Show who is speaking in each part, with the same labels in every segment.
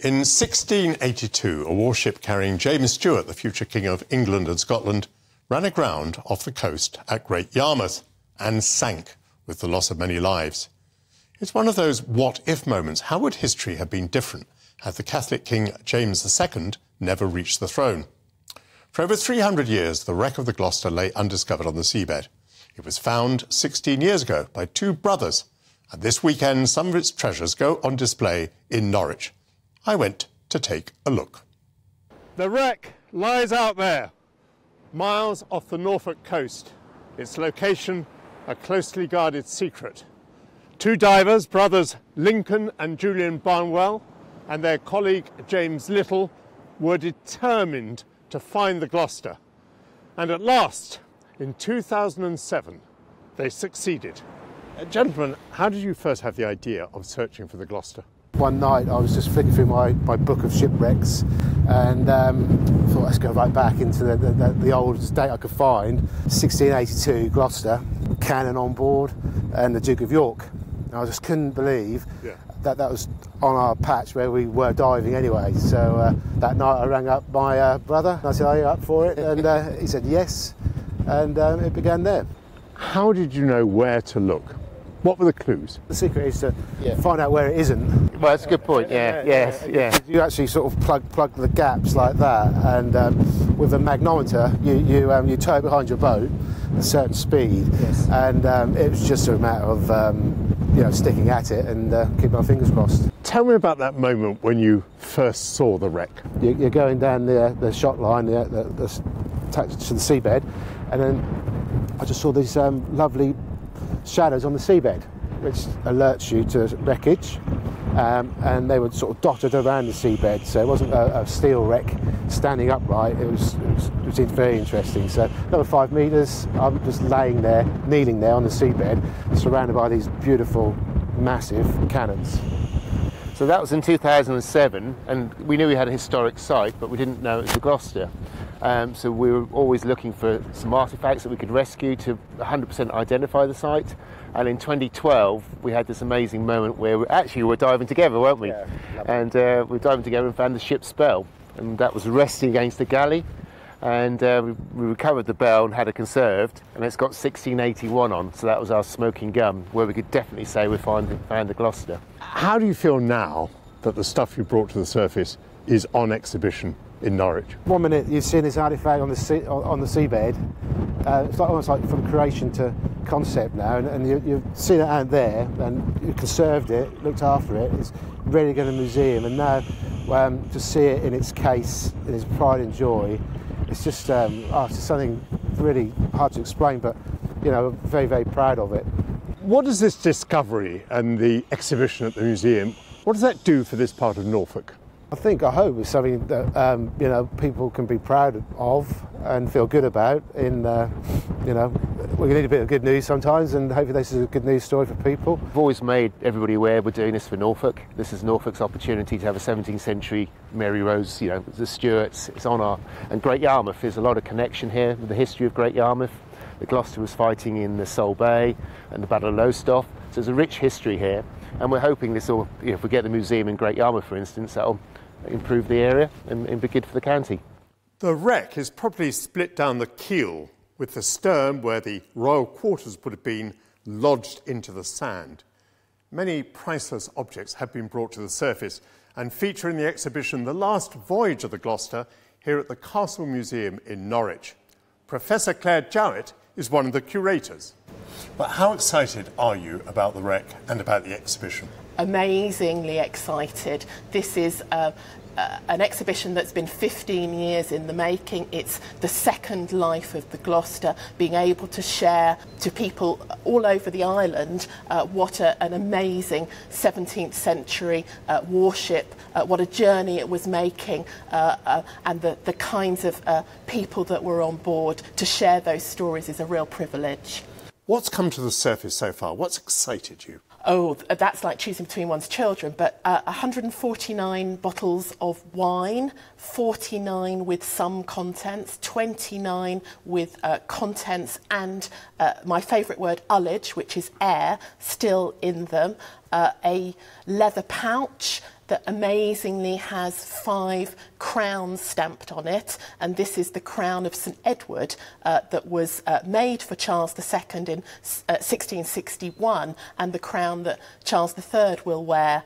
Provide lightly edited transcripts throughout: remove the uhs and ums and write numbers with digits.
Speaker 1: In 1682, a warship carrying James Stuart, the future King of England and Scotland, ran aground off the coast at Great Yarmouth and sank, with the loss of many lives. It's one of those what-if moments. How would history have been different had the Catholic King James II never reached the throne? For over 300 years, the wreck of the Gloucester lay undiscovered on the seabed. It was found 16 years ago by two brothers, and this weekend some of its treasures go on display in Norwich. I went to take a look. The wreck lies out there, miles off the Norfolk coast. Its location, a closely guarded secret. Two divers, brothers Lincoln and Julian Barnwell, and their colleague James Little, were determined to find the Gloucester. And at last, in 2007, they succeeded. Gentlemen, how did you first have the idea of searching for the Gloucester?
Speaker 2: One night I was just flicking through my book of shipwrecks and thought, let's go right back into the oldest date I could find. 1682 Gloucester, cannon on board, and the Duke of York. And I just couldn't believe that was on our patch where we were diving anyway. So that night I rang up my brother and I said, are you up for it? And he said yes, and it began there.
Speaker 1: How did you know where to look? What were the clues?
Speaker 2: The secret is to find out where it isn't.
Speaker 3: Well, that's a good point, yeah.
Speaker 2: You actually sort of plug the gaps like that, and with a magnometer, you tow it behind your boat at a certain speed, and it was just a matter of sticking at it and keeping our fingers crossed.
Speaker 1: Tell me about that moment when you first saw the wreck.
Speaker 2: You're going down the shot line, attached to the seabed, and then I just saw these lovely shadows on the seabed, which alerts you to wreckage, and they were sort of dotted around the seabed, so it wasn't a steel wreck standing upright. It was very interesting. So another 5 metres, I'm just kneeling there on the seabed, surrounded by these beautiful, massive cannons.
Speaker 3: So that was in 2007, and we knew we had a historic site, but we didn't know it was the Gloucester. So we were always looking for some artefacts that we could rescue to 100% identify the site. And in 2012, we had this amazing moment where we were diving together, weren't we?
Speaker 2: Yeah,
Speaker 3: and we were diving together and found the ship's bell, and that was resting against the galley. And we recovered the bell and had it conserved, and it's got 1681 on, so that was our smoking gun, where we could definitely say we found the Gloucester.
Speaker 1: How do you feel now that the stuff you brought to the surface is on exhibition in Norwich? 1
Speaker 2: minute you've seen this artefact on the seabed, it's almost like from creation to concept now, and you've seen it out there, and you conserved it, looked after it, it's ready to go to the museum, and now to see it in its case, in its pride and joy, it's just it's just something really hard to explain, but very, very proud of it.
Speaker 1: What does this discovery and the exhibition at the museum, what does that do for this part of Norfolk?
Speaker 2: I hope it's something that people can be proud of and feel good about. We need a bit of good news sometimes, and hopefully this is a good news story for people.
Speaker 3: We've always made everybody aware we're doing this for Norfolk. This is Norfolk's opportunity to have a 17th century Mary Rose, the Stuarts. It's on and Great Yarmouth. There's a lot of connection here with the history of Great Yarmouth. The Gloucester was fighting in the Sol Bay and the Battle of Lowestoft. So there's a rich history here, and we're hoping this will, if we get the museum in Great Yarmouth, for instance, that'll improve the area and be good for the county.
Speaker 1: The wreck is probably split down the keel, with the stern, where the royal quarters would have been, lodged into the sand. Many priceless objects have been brought to the surface and feature in the exhibition The Last Voyage of the Gloucester here at the Castle Museum in Norwich. Professor Claire Jowett is one of the curators. But how excited are you about the wreck and about the exhibition?
Speaker 4: Amazingly excited. This is an exhibition that's been 15 years in the making. It's the second life of the Gloucester, being able to share to people all over the island what an amazing 17th century warship, what a journey it was making, and the kinds of people that were on board. To share those stories is a real privilege.
Speaker 1: What's come to the surface so far? What's excited you?
Speaker 4: Oh, that's like choosing between one's children, but 149 bottles of wine, 49 with some contents, 29 with contents and my favourite word, ullage, which is air, still in them, a leather pouch. that amazingly has 5 crowns stamped on it, and this is the crown of St Edward that was made for Charles II in 1661, and the crown that Charles III will wear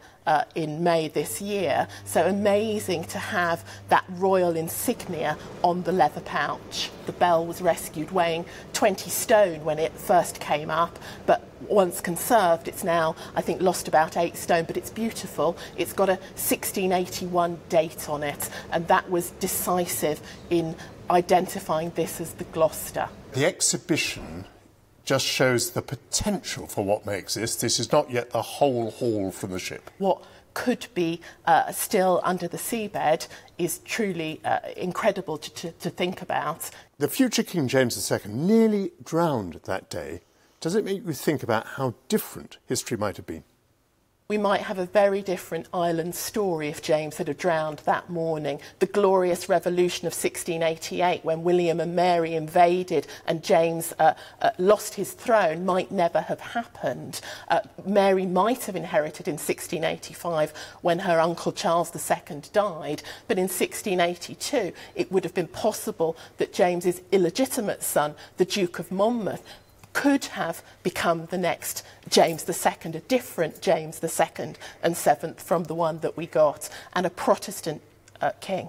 Speaker 4: in May this year. So amazing to have that royal insignia on the leather pouch. The bell was rescued weighing 20 stone when it first came up, but once conserved it's now, I think, lost about 8 stone, but it's beautiful. It's got a 1681 date on it, and that was decisive in identifying this as the Gloucester.
Speaker 1: The exhibition just shows the potential for what may exist. This is not yet the whole haul from the ship.
Speaker 4: What could be still under the seabed is truly incredible to think about.
Speaker 1: The future King James II nearly drowned that day. Does it make you think about how different history might have been?
Speaker 4: We might have a very different island story if James had drowned that morning. The glorious revolution of 1688, when William and Mary invaded and James lost his throne, might never have happened. Mary might have inherited in 1685 when her uncle Charles II died, but in 1682 it would have been possible that James's illegitimate son, the Duke of Monmouth, could have become the next James II, a different James II and 7th from the one that we got, and a Protestant king.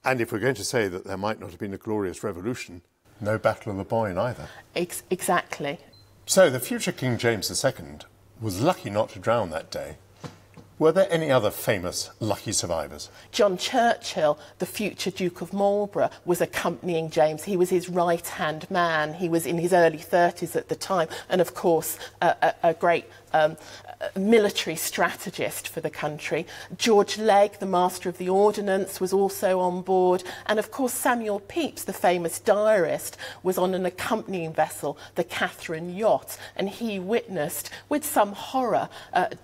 Speaker 1: And if we're going to say that there might not have been a glorious revolution, no Battle of the Boyne either.
Speaker 4: Exactly.
Speaker 1: So the future King James II was lucky not to drown that day. Were there any other famous lucky survivors?
Speaker 4: John Churchill, the future Duke of Marlborough, was accompanying James. He was his right-hand man. He was in his early 30s at the time, and of course a great military strategist for the country. George Legge, the Master of the Ordnance, was also on board, and of course Samuel Pepys, the famous diarist, was on an accompanying vessel, the Catherine yacht, and he witnessed with some horror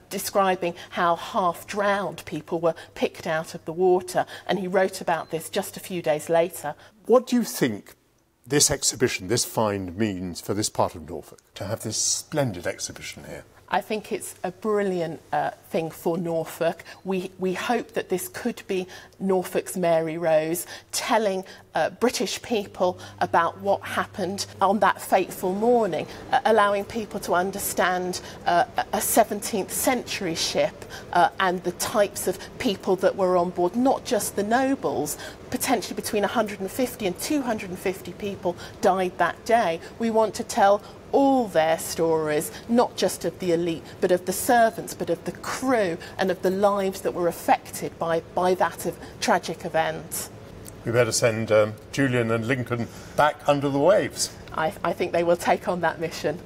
Speaker 4: describing how half-drowned people were picked out of the water, and he wrote about this just a few days later.
Speaker 1: What do you think this exhibition, this find, means for this part of Norfolk, to have this splendid exhibition here?
Speaker 4: I think it's a brilliant thing for Norfolk. We hope that this could be Norfolk's Mary Rose, telling British people about what happened on that fateful morning, allowing people to understand a 17th century ship and the types of people that were on board, not just the nobles. Potentially between 150 and 250 people died that day. We want to tell all their stories, not just of the elite, but of the servants, but of the crew, and of the lives that were affected by that tragic event.
Speaker 1: We better send Julian and Lincoln back under the waves.
Speaker 4: I think they will take on that mission.